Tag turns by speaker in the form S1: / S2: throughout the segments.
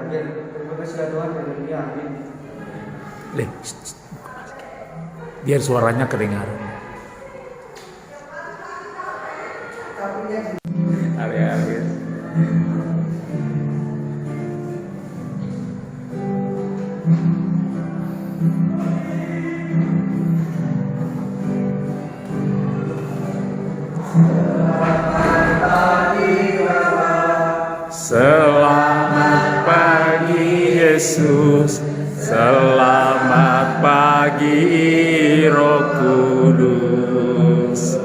S1: biar berkasih Tuhan ya, amin.
S2: Biar suaranya kedengaran. Area. Selamat pagi Yesus, selamat pagi Roh Kudus.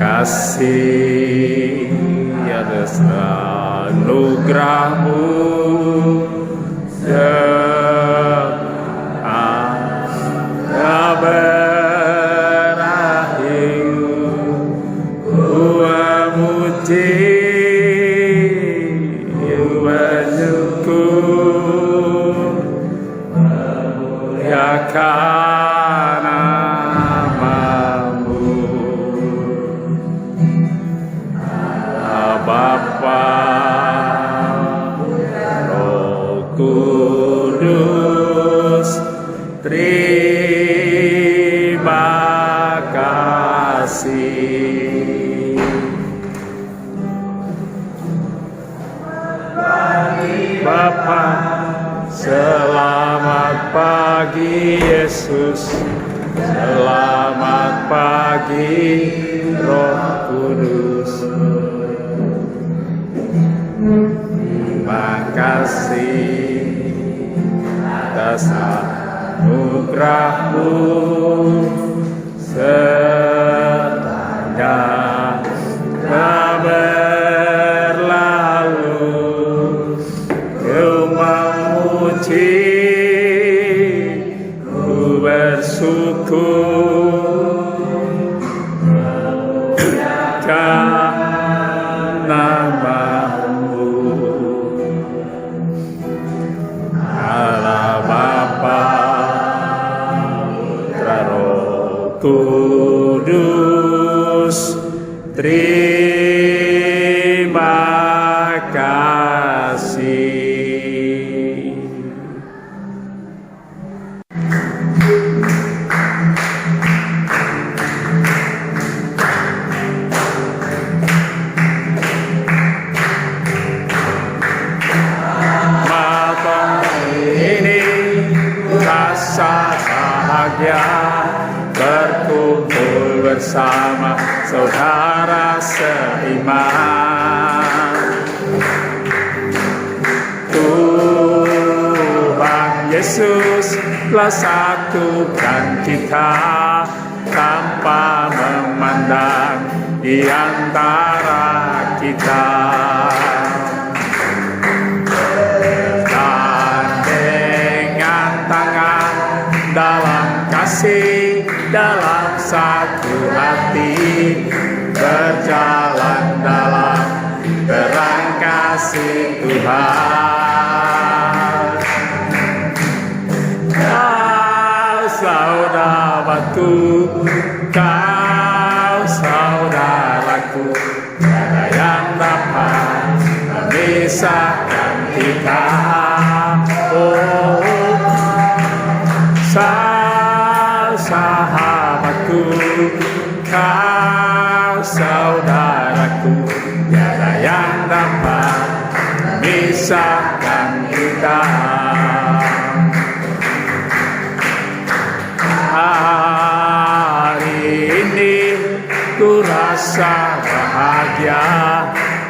S2: Kasih atas anugerah-Mu berakhir, ku memuji bersyukur memuliakan nama-Mu. Bapa, Roh Kudus, terima kasih. Bapa, selamat pagi Yesus, selamat pagi Roh Kudus. Terima kasih atas anugerah-Mu sepanjang berlalu. Ku memuji, ku bersyukur memuliakan nama-Mu. Allah Bapa, Putra, Roh Kudus, terima kasih. Rasa bahagia berkumpul bersama saudara seiman. Tuhan Yesus telah satukan kita tanpa memandang di antara kita. Dalam kasih, dalam satu hati, berjalan dalam terang kasih Tuhan. Kau saudaraku, kau saudaraku, tiada yang dapat memisahkan kita. Oh, sahabatku, kau saudaraku, tiada yang dapat memisahkan kita. Hari ini ku rasa bahagia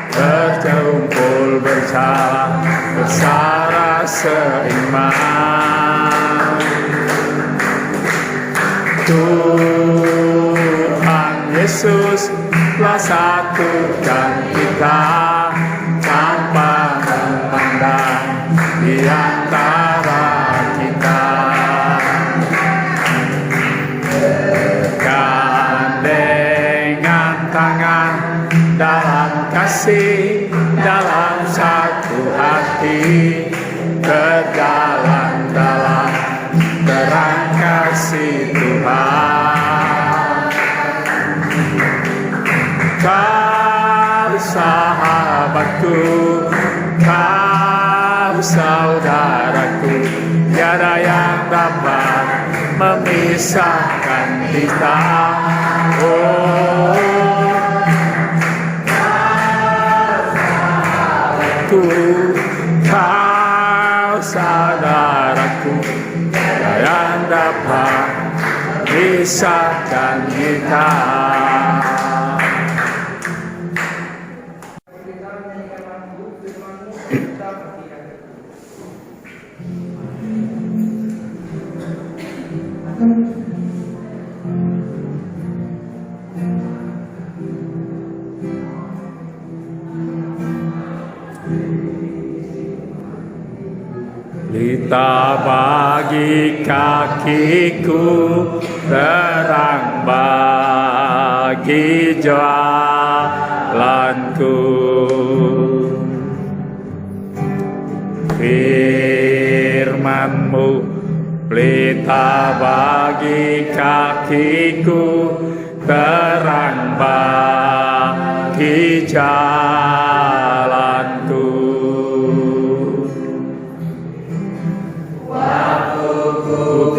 S2: berkumpul bersama seiman. Tuhan Yesus telah satukan kita tanpa memandang di antara kita. Bergandengan tangan dalam kasih, dalam satu hati, berjalan dalam terang kasih Tuhan. Kau sahabatku, saudaraku, tiada yang dapat memisahkan kita. Oh, kau saudaraku, tiada yang dapat memisahkan kita.
S1: Kita menyanyikan lagu firman-Mu kita bertiga.
S2: Pelita bagi kakiku, terang bagi jalanku. Firman-Mu pelita bagi kakiku, terang bagi jalanku.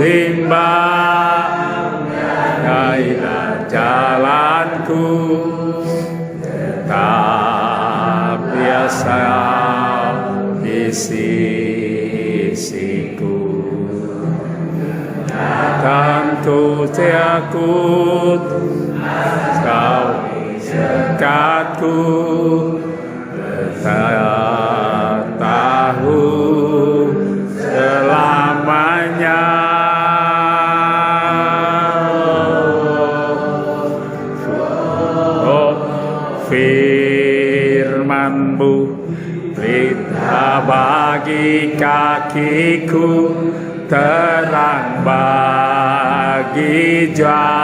S2: Timbang gairah jalanku, tetap biasa di sisiku. Tentu takut kau dekatku, saya tahu selamanya. Oh, firman-Mu pelita bagi kakiku, terang bagi jalanku.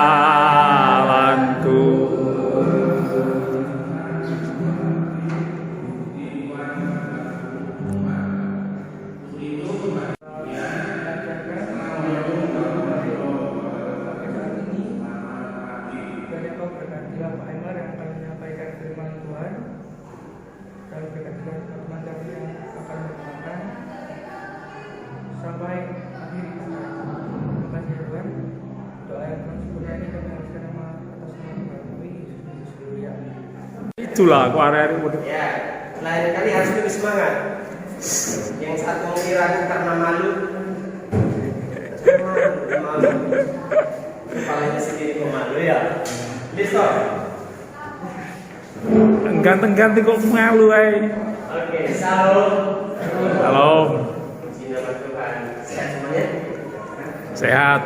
S1: Dan Kau berkatilah Pak Emar yang akan menyampaikan firman Tuhan, dan berkatilah teman-teman kami yang akan mendengarkan sampai akhir acara. Terima kasih ya Tuhan. Doa yang Tuhan sempurna ini kami haluskan nama atas nama Tuhan kami Yesus Kristus Haleluya.
S2: Itulah aku hari-hari muda.
S3: Ya, lain kali harus lebih semangat. Yang satu mengira karena malu, malu, kepalanya sendiri pemalu ya. Listo.
S2: Ganteng-ganteng kok malu
S3: Oke, salam.
S2: Halo,
S3: Puji nama Tuhan. Sehat semuanya?
S2: sehat.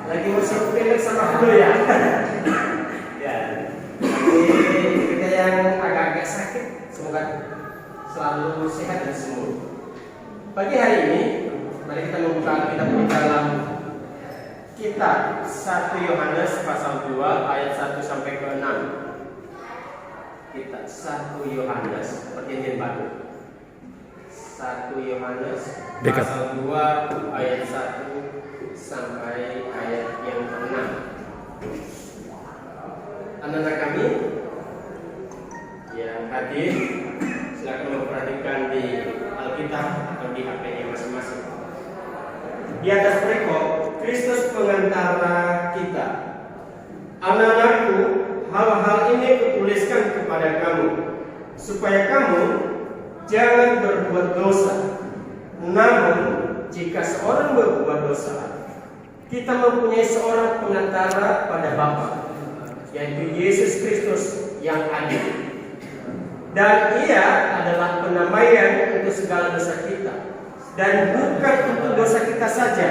S3: Lagi musim pilek sama dulu ya. Ya. Ini kita yang agak-agak sakit, semoga selalu sehat dan sembuh. Pagi hari ini, mari kita membuka Alkitab di dalam kitab 1 Yohanes pasal 2 ayat 1 sampai ke 6. Kitab 1 Yohanes perjanjian baru. 1 Yohanes
S2: Dekat.
S3: pasal 2 ayat 1 sampai ayat yang ke-6. Anak-anak kami yang hadir, silakan memperhatikan di Alkitab atau di HP-nya masing-masing. Di atas perikop, Kristus pengantara kita. Anak-anakku, hal-hal ini kutuliskan kepada kamu, supaya kamu jangan berbuat dosa. Namun, jika seorang berbuat dosa, kita mempunyai seorang pengantara pada Bapa, yaitu Yesus Kristus yang adil. Dan Ia adalah penamaian untuk segala dosa kita, dan bukan untuk dosa kita saja,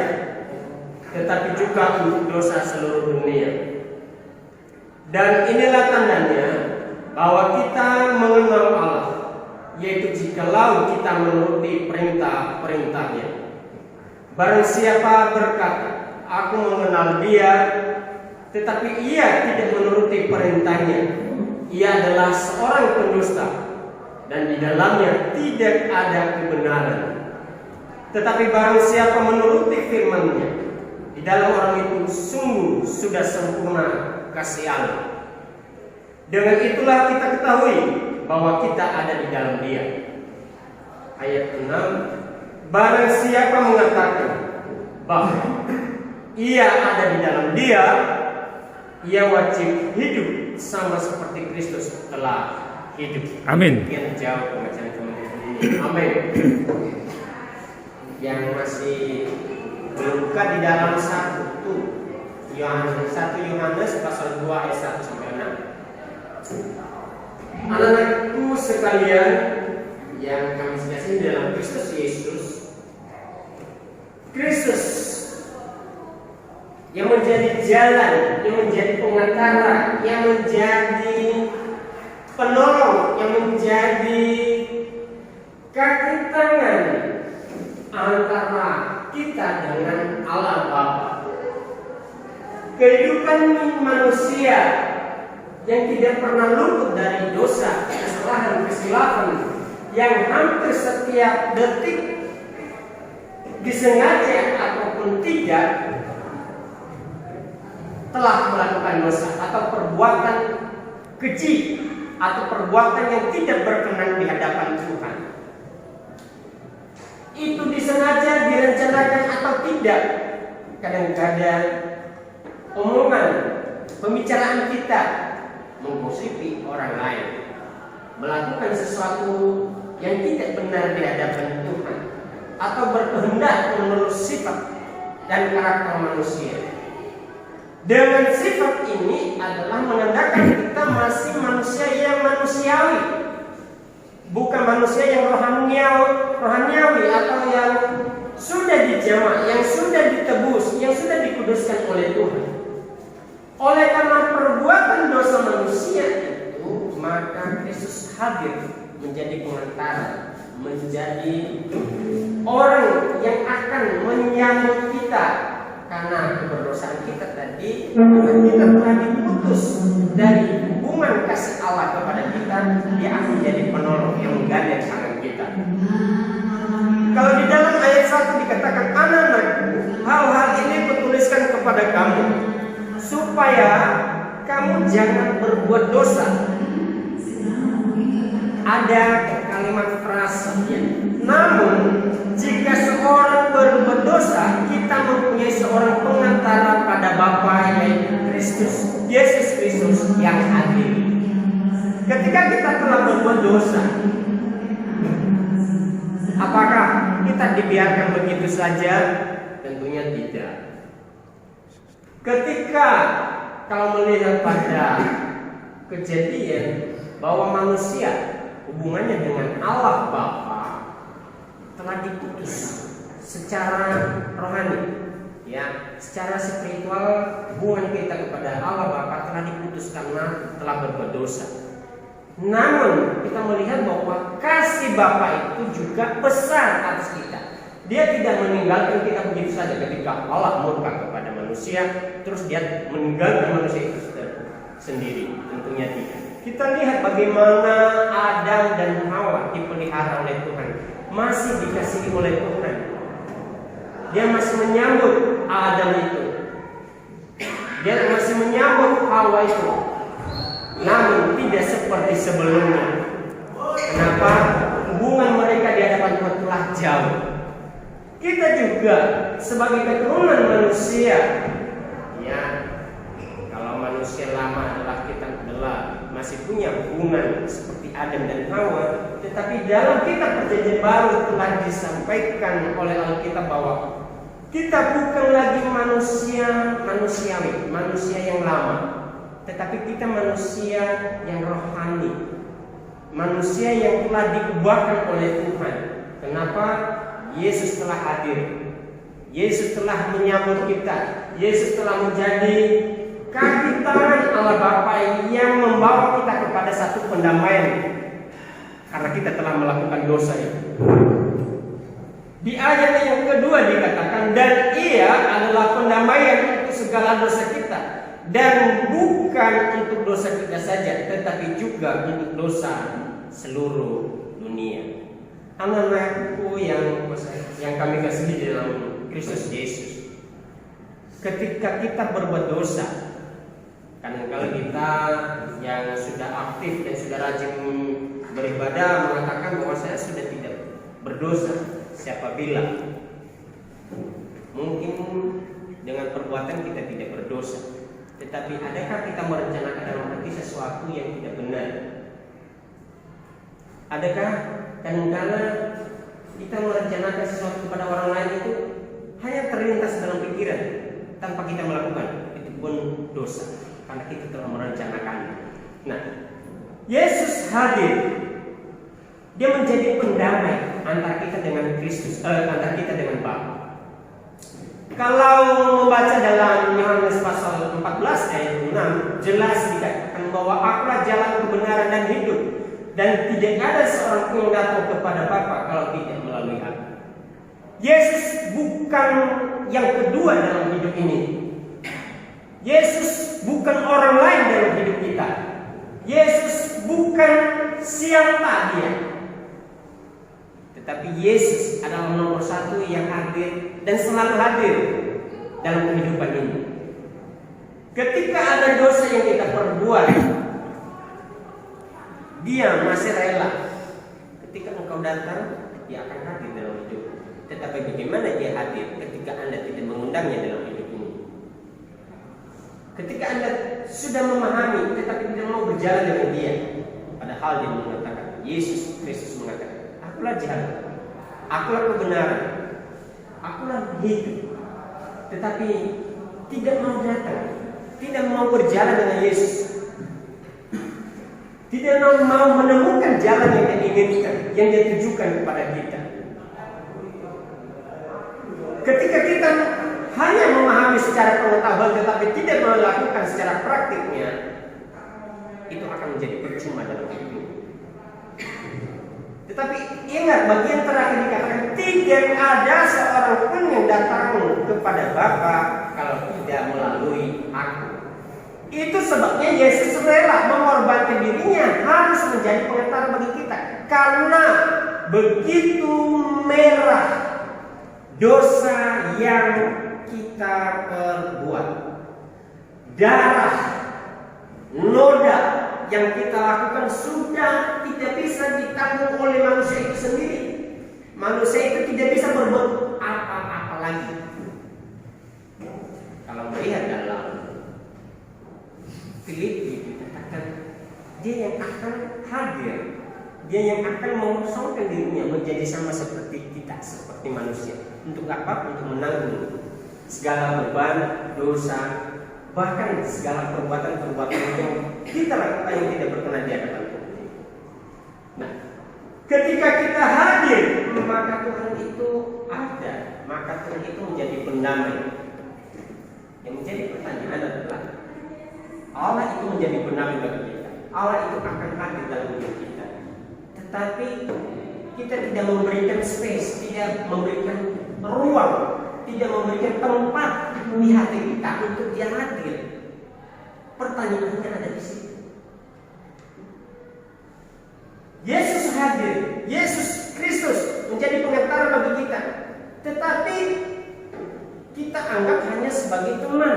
S3: tetapi juga untuk dosa seluruh dunia. Dan inilah tandanya bahwa kita mengenal Allah, yaitu jikalau kita menuruti perintah-perintahnya. Barang siapa berkata, aku mengenal Dia, tetapi ia tidak menuruti perintahnya, ia adalah seorang pendusta, dan di dalamnya tidak ada kebenaran. Tetapi barang siapa menuruti firman-Nya, di dalam orang itu sungguh sudah sempurna kasih Allah. Dengan itulah kita ketahui bahwa kita ada di dalam Dia. Ayat 6, Barang siapa mengatakan bahwa ia ada di dalam Dia, ia wajib hidup sama seperti Kristus telah hidup.
S2: Amin.
S3: Yang jauh pembacaan ini. Amin. Yang masih berbuka di dalam 1 Yohanes pasal 2 ayat 1 sampai 6. Anak-anakku sekalian yang kami kasih dalam Kristus Yesus, Kristus yang menjadi jalan, yang menjadi pengantara, yang menjadi penolong, yang menjadi kaki tangan antara kita dengan Allah Bapa. Kehidupan manusia yang tidak pernah luput dari dosa, kesalahan, kesilapan, yang hampir setiap detik disengaja ataupun tidak telah melakukan dosa atau perbuatan keji atau perbuatan yang tidak berkenan di hadapan Tuhan. Itu disengaja, direncanakan atau tidak, kadang-kadang omongan, pembicaraan kita menggosipi orang lain, melakukan sesuatu yang tidak benar di hadapan Tuhan, atau berkehendak menurut sifat dan karakter manusia. Dengan sifat ini adalah menandakan kita masih manusia yang manusiawi, bukan manusia yang rohaniawi atau yang sudah dijamah, yang sudah ditebus, yang sudah dikuduskan oleh Tuhan. Oleh karena perbuatan dosa manusia itu, maka Kristus hadir menjadi pengantara, menjadi orang yang akan menyambut kita. Karena keberdosaan kita tadi, kita telah diputus dari hubungan kasih Allah kepada kita. Dia akan menjadi penolong yang menggandeng tangan kita. Kalau di dalam ayat 1 dikatakan, anak-anakku, hal-hal ini kutuliskan kepada kamu, supaya kamu jangan berbuat dosa. Ada kalimat frasanya. Namun jika seorang berbuat dosa, kita mempunyai seorang pengantara pada Bapa, yaitu Kristus, Yesus Kristus yang adil. Ketika kita telah berbuat dosa, apakah kita dibiarkan begitu saja? Tentunya tidak. Ketika kalau melihat pada kejadian bahwa manusia hubungannya dengan Allah Bapa telah diputus secara rohani, ya, secara spiritual hubungan kita kepada Allah Bapa telah diputus karena telah berbuat dosa. Namun kita melihat bahwa kasih Bapa itu juga besar atas kita. Dia tidak meninggalkan kita begitu saja ketika Allah murka kepada manusia, terus dia meninggalkan manusia itu sendiri. Tentunya tidak. Kita lihat bagaimana Adam dan Hawa dipelihara oleh Tuhan, masih dikasihi oleh Tuhan. Dia masih menyambut Adam itu, dia masih menyambut Hawa itu. Namun tidak seperti sebelumnya. Kenapa? Hubungan mereka di hadapan Tuhan telah jauh. Kita juga sebagai keturunan manusia, ya, kalau manusia lama adalah kita adalah masih punya hubungan seperti Adam dan Hawa, tetapi dalam kitab Perjanjian Baru telah disampaikan oleh Alkitab bahwa kita bukan lagi manusiawi, manusia yang lama, tetapi kita manusia yang rohani, manusia yang telah diubahkan oleh Tuhan. Kenapa? Yesus telah hadir, Yesus telah menyambut kita, Yesus telah menjadi kaki tangan Allah Bapa yang membawa kita kepada satu pendamaian karena kita telah melakukan dosa itu. Di ayat yang kedua dikatakan, dan Ia adalah pendamaian untuk segala dosa kita, dan bukan untuk dosa kita saja, tetapi juga untuk dosa seluruh dunia. Anak-anakku yang kami kasihi di dalam Kristus Yesus, ketika kita berbuat dosa, kadang-kadang kita yang sudah aktif dan sudah rajin beribadah mengatakan bahwa saya sudah tidak berdosa, siapa bilang mungkin dengan perbuatan kita tidak berdosa, tetapi adakah kita merencanakan dalam hati sesuatu yang tidak benar? Adakah kadang-kala kita merencanakan sesuatu kepada orang lain itu hanya terlintas dalam pikiran tanpa kita melakukan? Itu pun dosa karena kita telah merencanakannya. Nah, Yesus hadir. Dia menjadi pendamai antara kita dengan Kristus, antara kita dengan Bapa. Kalau membaca dalam Yohanes pasal 14 ayat 6, jelas dikatakan bahwa akulah jalan kebenaran dan hidup, dan tidak ada seorang pun yang datang kepada Bapa kalau tidak melalui aku. Yesus bukan yang kedua dalam hidup ini. Yesus bukan orang lain dalam hidup kita. Yesus bukan siapa dia, tetapi Yesus adalah nomor satu yang hadir dan selalu hadir dalam kehidupan ini. Ketika ada dosa yang kita perbuat, Dia masih rela. Ketika engkau datang, Dia akan hadir dalam hidup. Tetapi bagaimana Dia hadir ketika Anda tidak mengundangnya dalam hidup ini? Ketika Anda sudah memahami tetapi tidak mau berjalan dengan Dia, padahal Dia mengatakan, Yesus Kristus mengatakan, akulah jalan, akulah kebenaran, akulah hidup. Tetapi tidak mau datang, tidak mau berjalan dengan Yesus, tidak mau menemukan jalan yang Dia inginkan, yang Dia tujukan kepada kita. Ketika kita hanya memahami secara pengetahuan tetapi tidak melakukan secara praktiknya, itu akan menjadi percuma dalam hidup ini. Tetapi ingat, bagian terakhir dikatakan tidak ada seorang pun yang datang kepada Bapa kalau tidak melalui aku. Itu sebabnya Yesus rela mengorbankan dirinya harus menjadi pengantara bagi kita, karena begitu merah dosa yang kita perbuat, darah, noda yang kita lakukan sudah tidak bisa ditanggung oleh manusia itu sendiri. Manusia itu tidak bisa berbuat apa-apa lagi. Kalau melihat dalam Filipi dikatakan dia yang akan hadir, dia yang akan mengosongkan dirinya menjadi sama seperti kita, seperti manusia. Untuk apa? Untuk menanggung segala beban, dosa, bahkan segala perbuatan-perbuatan yang kita lakukan yang tidak berkenan di hadapan Tuhan. Nah, ketika kita hadir, maka Tuhan itu ada, maka Tuhan itu menjadi pendamai. Yang menjadi pertanyaan adalah, Allah itu menjadi pendamai bagi kita. Allah itu akan hadir dalam hidup kita. Tetapi kita tidak memberikan space, tidak memberikan ruang, tidak memberikan tempat di hati kita untuk Dia hadir. Pertanyaannya ada di situ. Yesus hadir, Yesus Kristus menjadi pengantara bagi kita, tetapi kita anggap hanya sebagai teman,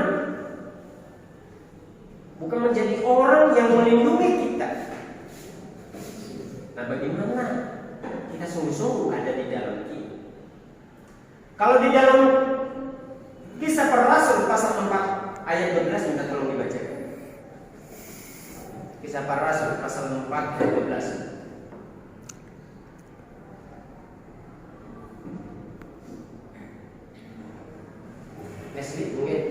S3: bukan menjadi orang yang melindungi kita. Nah, bagaimana kita sungguh-sungguh ada di dalam Dia? Kalau di dalam Kisah Para Rasul pasal 4 ayat 12, minta tolong dibaca. Kisah Para Rasul pasal 4 ayat 12. Leslie, mungkin.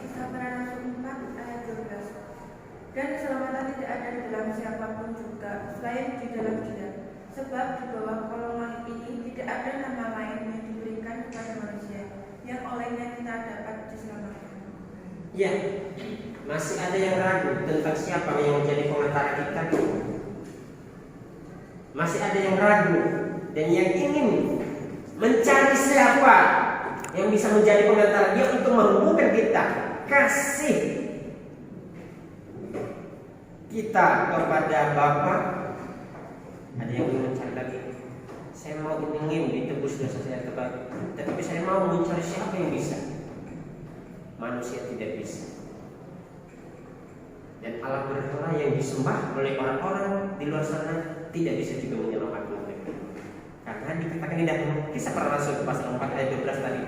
S4: Kisah Para Rasul 4 ayat 12. Dan keselamatan tidak ada di dalam siapapun juga selain di dalam Dia. Sebab di bawah kolong langit ini tidak ada nama lain yang diberikan kepada manusia yang olehnya kita dapat diselamatkan.
S3: Ya, masih ada yang ragu tentang siapa yang menjadi pengantara kita. Masih ada yang ragu dan yang ingin mencari siapa yang bisa menjadi pengantara Dia untuk menghubungkan kita, kasih kita kepada Bapa. Ada yang ingin mencari lagi. Saya mau ingin ditebus dosa saya terbalik, tetapi saya mau mencari siapa yang bisa. Manusia tidak bisa. Dan alat berhala yang disembah oleh orang-orang di luar sana tidak bisa juga menyelamatkan mereka, karena ini dah Kisah Para Rasul pasal 4 ayat 12 tadi.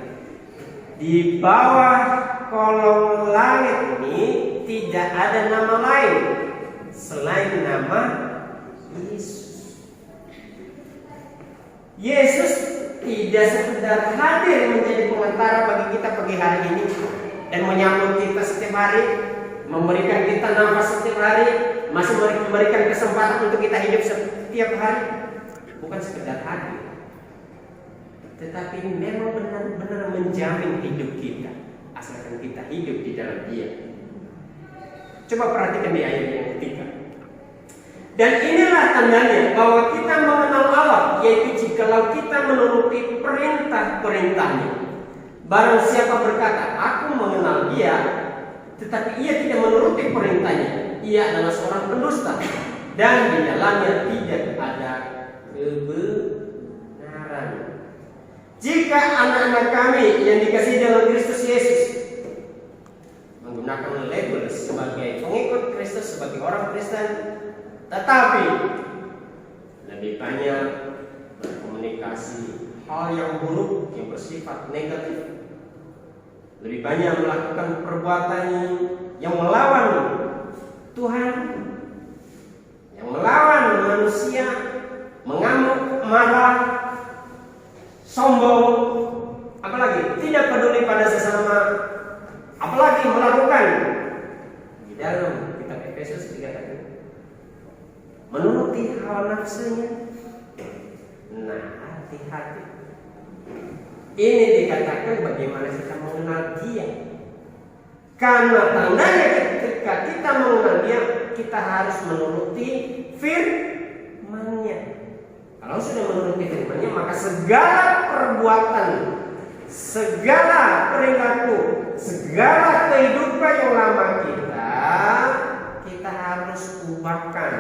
S3: Di bawah kolong langit ini tidak ada nama lain selain nama Yesus. Yesus tidak sekedar hadir menjadi pengantara bagi kita pagi hari ini dan menyambut kita setiap hari, memberikan kita nafas setiap hari, masih memberikan kesempatan untuk kita hidup setiap hari. Bukan sekedar hadir, tetapi memang benar-benar menjamin hidup kita, asalkan kita hidup di dalam Dia. Coba perhatikan di ayat yang ketiga. Dan inilah tandanya bahwa kita mengenal Allah, yaitu jikalau kita menuruti perintah-perintahnya. Barang siapa berkata, aku mengenal Dia, tetapi ia tidak menuruti perintahnya, ia adalah seorang pendusta, dan di dalamnya tidak ada kebenaran. Jika anak-anak kami yang dikasihi dalam Kristus Yesus menggunakan label sebagai pengikut Kristus, sebagai orang Kristen, tetapi lebih banyak berkomunikasi hal yang buruk yang bersifat negatif, lebih banyak melakukan perbuatan yang melawan Tuhan, yang melawan manusia, mengamuk, marah, sombong, apalagi tidak peduli pada sesama, apalagi melakukan di dalam kitab Efesus dikatakan menuruti hawa nafsunya. Nah, hati-hati. Ini dikatakan bagaimana kita mengenal Dia. Karena tandanya ketika kita mengenal Dia, kita harus menuruti firman-Nya. Kalau sudah menuruti firman-Nya, maka segala perbuatan, segala perilaku, segala kehidupan yang lama kita harus ubahkan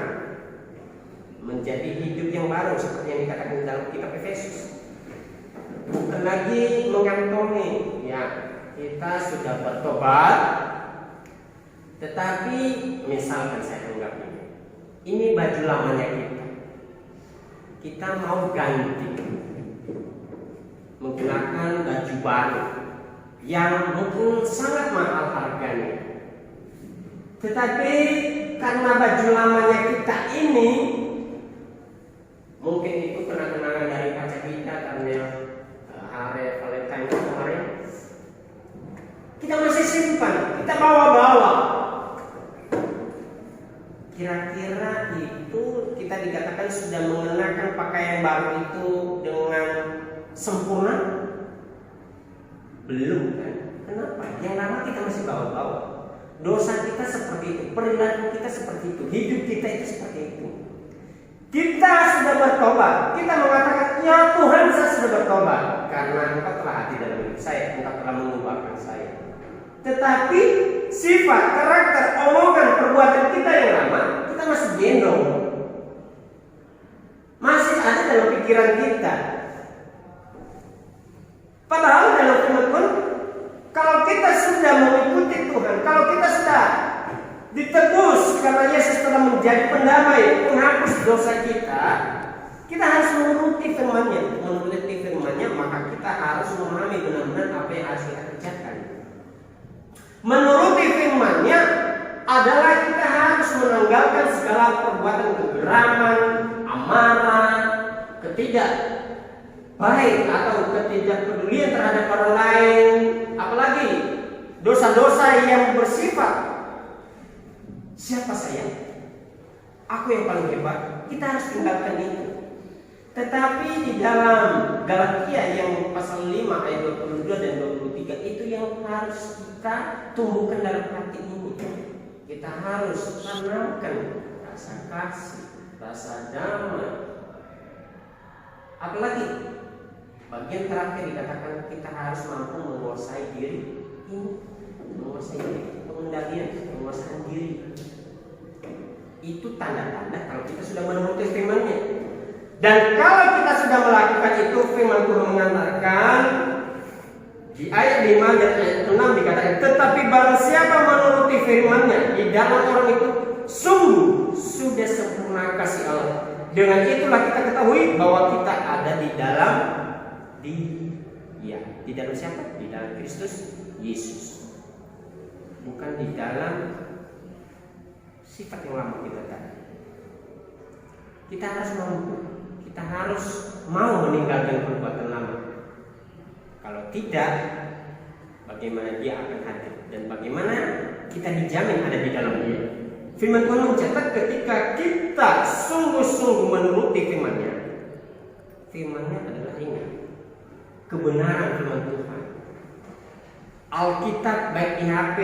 S3: menjadi hidup yang baru, seperti yang dikatakan dalam kitab Efesus. Bukan lagi mengantongi, ya kita sudah bertobat, tetapi misalkan saya anggap ini baju lamanya kita mau ganti menggunakan baju baru yang mungkin sangat mahal harganya, tetapi karena baju lamanya kita ini mungkin itu kenang-kenangan dari pacar kita karena hari Valentine kemarin, kita masih simpan, kita bawa-bawa. Kira-kira itu kita dikatakan sudah mengenakan pakaian baru itu dengan sempurna? Belum kan? Kenapa? Yang lama kita masih bawa-bawa. Dosa kita seperti itu, perilaku kita seperti itu, hidup kita itu seperti itu. Kita sudah bertobat, kita mengatakan, ya Tuhan, saya sudah bertobat karena Engkau telah hadir dalam hidup saya, Engkau telah mengubahkan saya. Tetapi sifat, karakter, omongan, perbuatan kita yang lama, kita masih gendong, masih ada dalam pikiran kita. Padahal dalam firman pun, kalau kita sudah mengikuti Tuhan, kalau kita sudah ditebus karena Yesus telah menjadi pendamai, penghapus dosa kita, kita harus menuruti firman-Nya. Menuruti firman-Nya, maka kita harus memahami benar-benar apa yang harus kita kerjakan. Menuruti firman-Nya adalah kita harus menanggalkan segala perbuatan kegeraman, amarah, ketidak baik atau ketidakpedulian terhadap orang lain, apalagi dosa-dosa yang bersifat siapa saya? Aku yang paling hebat. Kita harus tinggalkan itu. Tetapi di dalam Galatia yang pasal 5 ayat 22 dan 23 itu yang harus kita tumbuhkan dalam hati ini. Kita harus tanamkan rasa kasih, rasa damai. Apalagi bagian terakhir dikatakan kita harus mampu menguasai diri ini, menguasai diri, pengendalian, penguasaan diri. Itu tanda-tanda kalau kita sudah menuruti firman-Nya. Dan kalau kita sudah melakukan itu, firman Tuhan mengatakan di ayat 5 dan ayat 6 dikatakan, tetapi barang siapa menuruti firman-Nya, di dalam orang itu sungguh sudah sempurna kasih Allah. Dengan itulah kita ketahui bahwa kita ada di dalam di dalam siapa? Di dalam Kristus Yesus. Bukan di dalam sifat yang lama kita tadi. Kita harus mampu, kita harus mau meninggalkan perbuatan lama. Kalau tidak, bagaimana dia akan hadir dan bagaimana kita dijamin ada di dalam dia. Firman Tuhan mencatat ketika kita sungguh-sungguh menuruti firman-Nya. Firman-Nya adalah ini, kebenaran firman Tuhan. Alkitab baik di HP,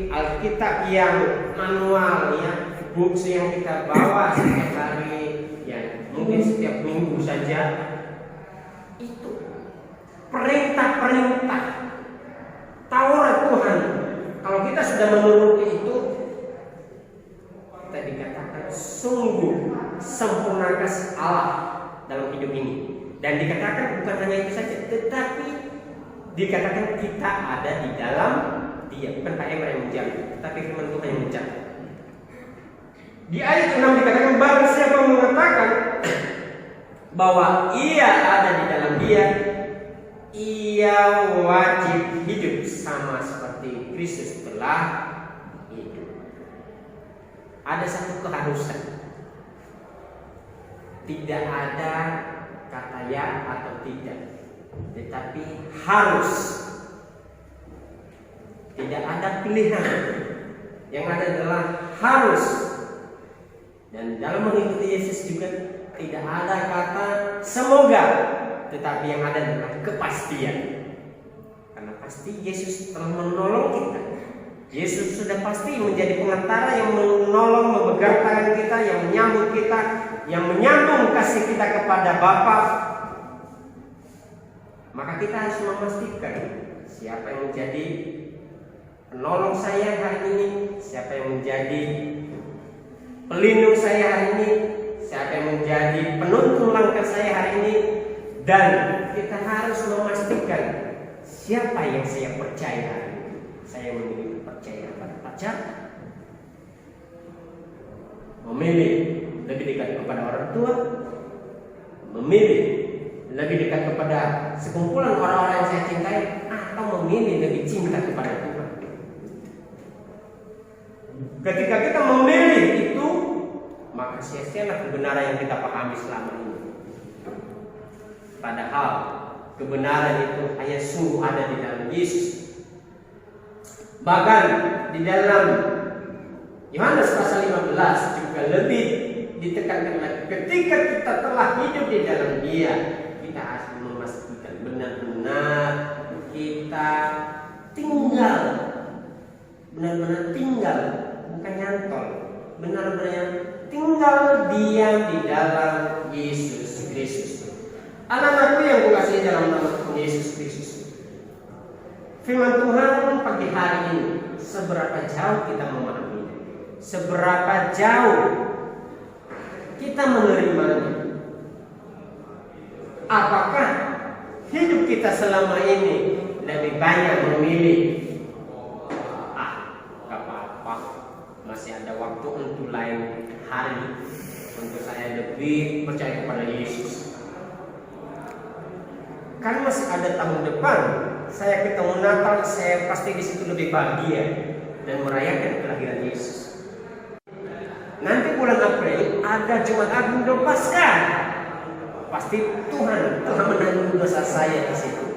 S3: Alkitab yang manual ya, books yang kita bawa setiap hari, ya mungkin setiap minggu saja, itu perintah-perintah Taurat Tuhan. Kalau kita sudah menuruti itu, kita dikatakan sungguh sempurna kasih Allah dalam hidup ini. Dan dikatakan bukan hanya itu saja, tetapi dikatakan kita ada di dalam Dia, bukan Pak Emre yang menjamin, tetapi firman Tuhan yang mencatat. Di ayat 6 dikatakan barang siapa mengatakan bahwa ia ada di dalam Dia, ia wajib hidup sama seperti Kristus telah hidup. Ada satu keharusan. Tidak ada kata ya atau tidak, tetapi harus. Tidak ada pilihan. Yang ada adalah harus. Dan dalam mengikuti Yesus juga tidak ada kata semoga, tetapi yang ada adalah kepastian. Karena pasti Yesus telah menolong kita. Yesus sudah pasti menjadi pengantara yang menolong, memegang tangan kita, yang menyambut kita, yang menyambung kasih kita kepada Bapa. Maka kita harus memastikan siapa yang menjadi penolong saya hari ini, siapa yang menjadi pelindung saya hari ini, siapa yang menjadi penuntun langkah saya hari ini. Dan kita harus memastikan siapa yang saya percaya hari ini. Saya memiliki percaya pada pacar, memilih lebih dekat kepada orang tua, memilih lebih dekat kepada sekumpulan orang-orang yang saya cintai, atau memilih lebih cinta kepada Tuhan. Ketika kita memilih itu, maka sia-sialah kebenaran yang kita pahami selama ini. Padahal kebenaran itu hanya sungguh ada di dalam Yesus. Bahkan di dalam Yohanes pasal 15 juga lebih ditekankan lagi, ketika kita telah hidup di dalam Dia, kita harus memastikan benar-benar kita tinggal, benar-benar tinggal, bukan nyantol, benar-benar tinggal diam di dalam Yesus Kristus. Anak-anakku yang kukasihi dalam nama Tuhan Yesus Kristus, firman Tuhan pagi hari ini, seberapa jauh kita memahami, seberapa jauh kita menerimanya. Apakah hidup kita selama ini lebih banyak memilih gak apa-apa, masih ada waktu untuk lain hari, untuk saya lebih percaya kepada Yesus, kan masih ada tahun depan, saya ketemu Natal, saya pasti di situ lebih bahagia dan merayakan kelahiran Yesus. Nanti bulan April ada Jumat Agung dan Paskah, pasti Tuhan menanggung dosa saya di situ.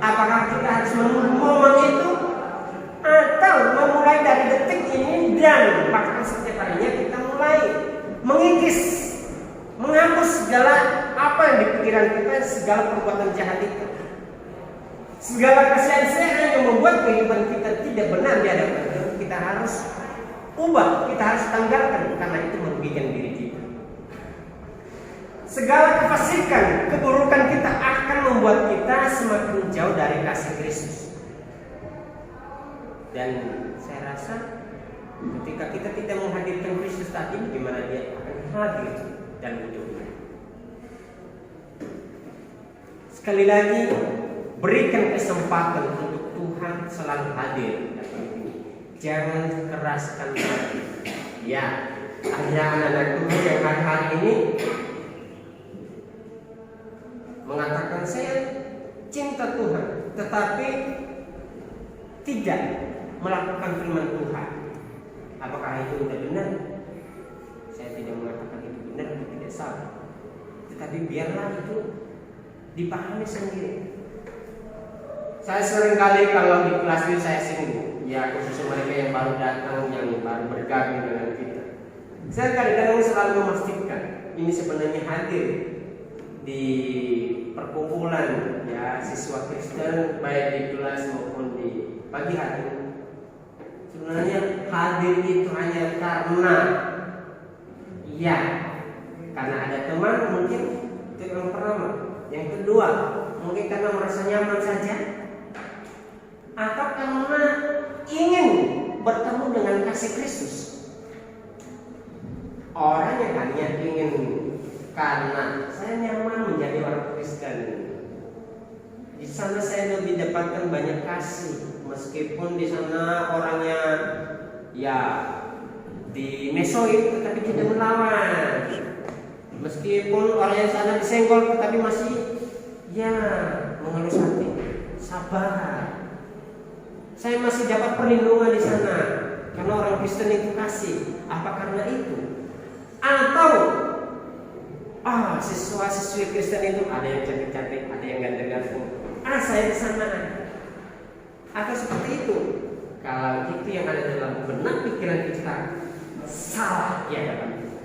S3: Apakah kita harus menunggu momen itu, atau memulai dari detik ini dan bahkan setiap harinya kita mulai mengikis, menghapus segala apa yang di pikiran kita, segala perbuatan jahat itu, segala kesia-siaan yang membuat kehidupan kita tidak benar di hadapan Tuhan. Kita harus ubah, kita harus tanggalkan, karena itu merugikan diri kita. Segala kefasikan, keburukan kita akan membuat kita semakin jauh dari kasih Kristus. Dan saya rasa ketika kita tidak menghadirkan Kristus tadi, bagaimana Dia akan hadir dalam hidup kita. Sekali lagi, berikan kesempatan untuk Tuhan selalu hadir dalam hidup ini. Jangan keraskan hati. Ya, hanya anak-anak Tuhan yang hari ini mengatakan saya cinta Tuhan, tetapi tidak melakukan firman Tuhan. Apakah itu sudah benar? Saya tidak mengatakan itu benar atau tidak salah, tetapi biarlah itu dipahami sendiri. Saya seringkali kalau di kelas ini saya singgung, ya khususnya mereka yang baru datang, yang baru bergabung dengan kita. Saya kadang-kadang selalu memastikan ini sebenarnya hadir di perkumpulan ya siswa Kristen baik di kelas maupun di pagi hari. Sebenarnya hadir itu hanya karena karena ada teman, mungkin itu yang pertama. Yang kedua, mungkin karena merasa nyaman saja, atau karena ingin bertemu dengan kasih Kristus. Orang yang hanya ingin karena saya nyaman menjadi orang Kristen, di sana saya lebih dapatkan banyak kasih, meskipun di sana orangnya di mesoid tetapi tidak melawan, meskipun orang yang sana disenggol tetapi masih mengelus hati, sabar. Saya masih dapat perlindungan di sana karena orang Kristen itu kasih. Apa karena itu? Atau siswa-siswi Kristen itu ada yang cantik-cantik, ada yang ganteng-ganteng. Saya di sana. Atau seperti itu. Kalau itu yang ada dalam benak pikiran kita, salah di hadapan kita.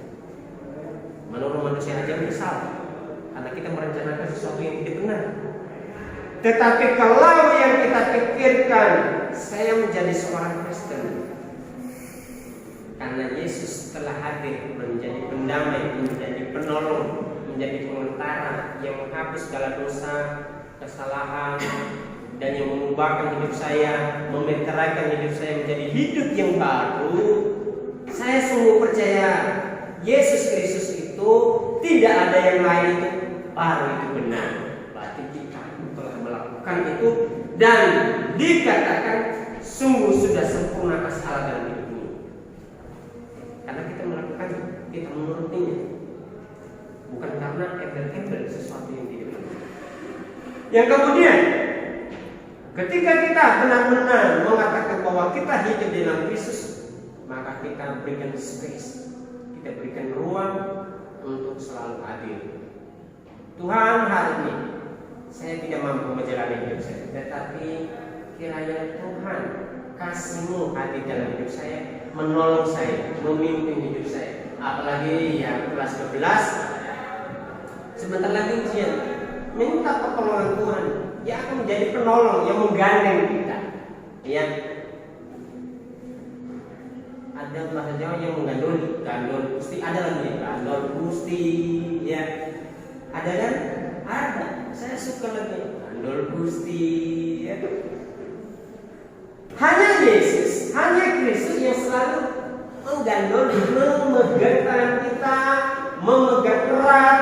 S3: Menurut manusia aja salah, karena kita merencanakan sesuatu yang tidak benar. Tetapi kalau yang kita pikirkan, saya menjadi seorang Kristen karena Yesus telah hadir menjadi pendamai, menjadi penolong, menjadi pengantara yang menghapus segala dosa, kesalahan, dan yang mengubahkan hidup saya, memeteraikan hidup saya menjadi hidup yang baru. Saya sungguh percaya Yesus Kristus itu tidak ada yang lain itu baru, itu benar. Berarti kita telah melakukan itu dan dikatakan sungguh sudah sempurna kasih Allah dalam hidup ini. Karena kita melakukan, kita menurutinya, bukan karena embel-embel sesuatu yang tidak benar. Yang kemudian, ketika kita benar-benar mengatakan bahwa kita hidup di dalam Kristus, maka kita berikan space, kita berikan ruang untuk selalu hadir. Tuhan, hari ini saya tidak mampu menjalani hidup saya, tetapi kiranya Tuhan kasih-Mu hadir dalam hidup saya, menolong saya, memimpin hidup saya. Apalagi kelas 12, sebentar lagi ujian. Minta pertolongan Tuhan, Dia akan menjadi penolong yang menggandeng kita. Ada bahasa Jawa yang menggandoli, gandol Gusti, ada lagi gandol Gusti, ada kan? Ada. Saya suka lagi gandol Gusti. Hanya Yesus, hanya Kristus yang selalu menggandol, memegang tangan kita, memegang erat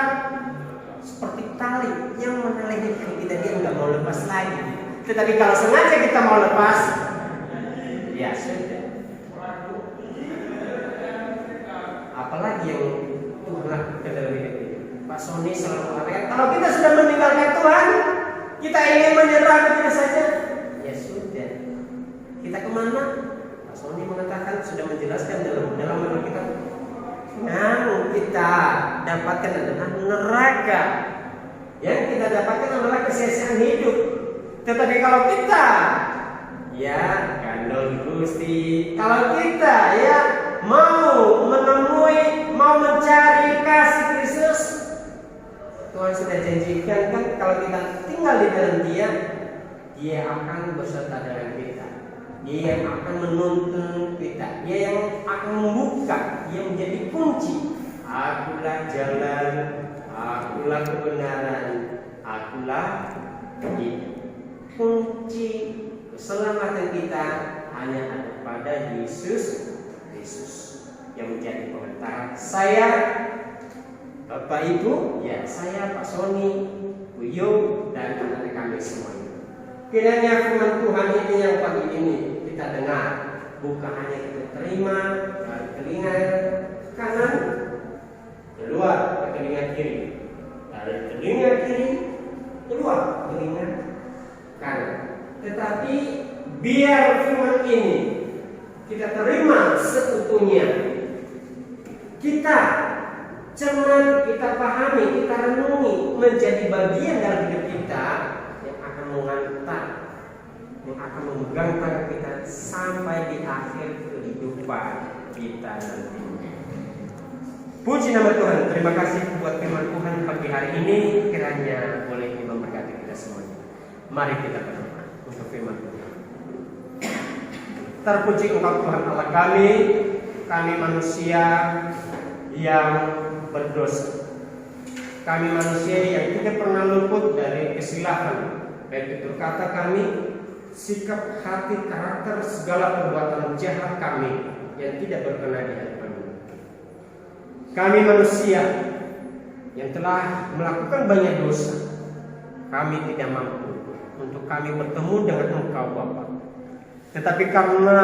S3: seperti tali yang menalihkan kita, dia nggak mau lepas lagi. Tetapi kalau sengaja kita mau lepas, sudah. Apalagi yang Tuhan lakukan dalam hidup kita. Pak Sony selalu mengatakan, kalau kita sudah meninggalkan Tuhan, kita ingin menyerah begitu saja, sudah. Kita kemana? Pak Sony mengatakan, sudah menjelaskan dalam Alkitab, yang kita dapatkan adalah neraka. Yang kita dapatkan adalah kesia-siaan hidup. Tetapi kalau kita gandol Gusti, kalau kita mau menemui, mau mencari kasih Kristus, Tuhan sudah janjikan kan, kalau kita tinggal di dalam Dia akan beserta dengan kita. Dia yang akan menuntun kita, Dia yang akan membuka, Dia menjadi kunci. Akulah jalan, akulah kebenaran, akulah hidup. Kunci keselamatan kita hanya ada pada Yesus Kristus yang menjadi pengantara saya, Bapak Ibu, saya Pak Sony, Bu Yo, dan anak-anak kami semuanya. Kiranya firman Tuhan ini yang pagi ini kita dengar, bukan hanya kita terima dari telinga kanan keluar ke telinga kiri, dari telinga kiri keluar telinga kanan. Tetapi biar firman ini kita terima seutuhnya, kita cermat, kita pahami, kita renungi, menjadi bagian dalam hidup kita yang akan mengantar, yang akan memegang tangan kita sampai di akhir kehidupan kita nanti. Puji nama Tuhan. Terima kasih buat firman Tuhan pagi hari ini. Kiranya boleh memberkati kita semuanya. Mari kita berdoa untuk firman Tuhan. Terpuji Engkau Tuhan Allah kami manusia yang berdosa. Kami manusia yang tidak pernah luput dari kesilapan, baik itu kata kami, sikap hati, karakter, segala perbuatan jahat kami yang tidak berkenan di hadapan. Kami manusia yang telah melakukan banyak dosa. Kami tidak mampu untuk kami bertemu dengan Engkau Bapa. Tetapi karena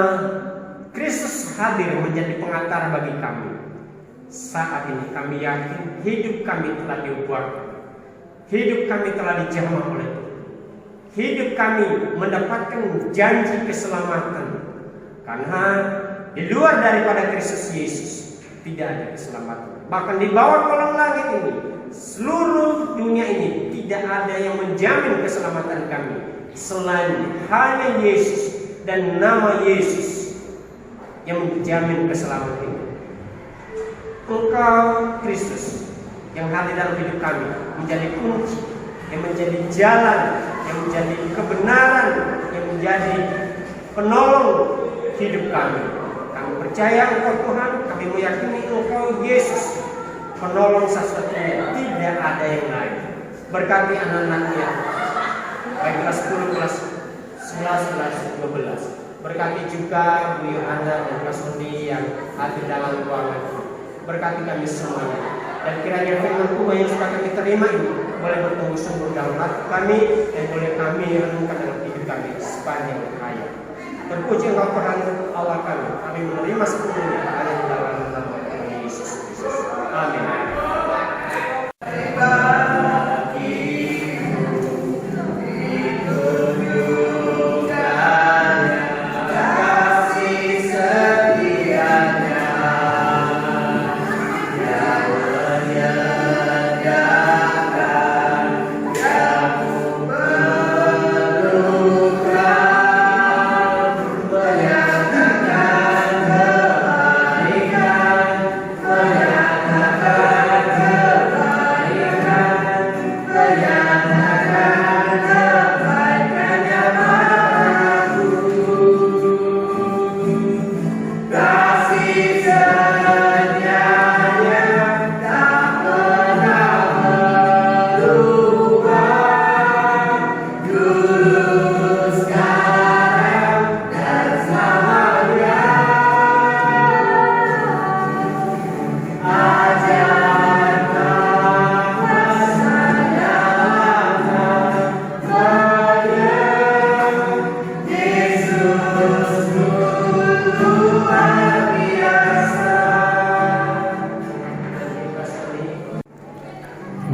S3: Kristus hadir menjadi pengantar bagi kami, saat ini kami yakin hidup kami telah diubahkan. Hidup kami telah dijamah oleh Tuhan. Hidup kami mendapatkan janji keselamatan. Karena di luar daripada Kristus Yesus tidak ada keselamatan. Bahkan di bawah kolong langit ini, seluruh dunia ini tidak ada yang menjamin keselamatan kami selain hanya Yesus dan nama Yesus yang menjamin keselamatan ini. Engkau Kristus yang hadir dalam hidup kami menjadi kunci, yang menjadi jalan, yang menjadi kebenaran, yang menjadi penolong hidup kami. Kami percaya Engkau Tuhan, kami meyakini Engkau Yesus, penolong satu-satunya, tidak ada yang lain. Berkati anak-anaknya, baik kelas 10, kelas 11, kelas 12. Berkati juga Bu Yohana dan kelas Mudi yang hadir dalam ruangan. Berkati kami semuanya. Dan kiranya firman Tuhan yang sudah kami terima ini boleh bertumbuh subur dalam hati kami dan boleh kami renungkan dalam hidup kami sepanjang hayat. Terpuji Engkau Tuhan Allah kami menerima sepenuhnya ada di dalam nama Tuhan Yesus Kristus. Amin.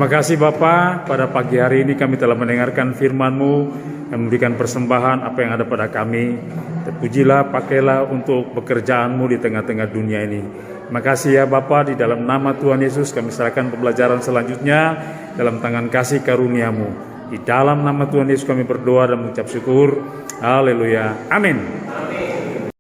S2: Terima kasih Bapa, pada pagi hari ini kami telah mendengarkan firman-Mu dan memberikan persembahan apa yang ada pada kami. Terpujilah, pakailah untuk pekerjaan-Mu di tengah-tengah dunia ini. Terima kasih ya Bapa, di dalam nama Tuhan Yesus kami serahkan pembelajaran selanjutnya dalam tangan kasih karunia-Mu. Di dalam nama Tuhan Yesus kami berdoa dan mengucap syukur. Haleluya. Amin.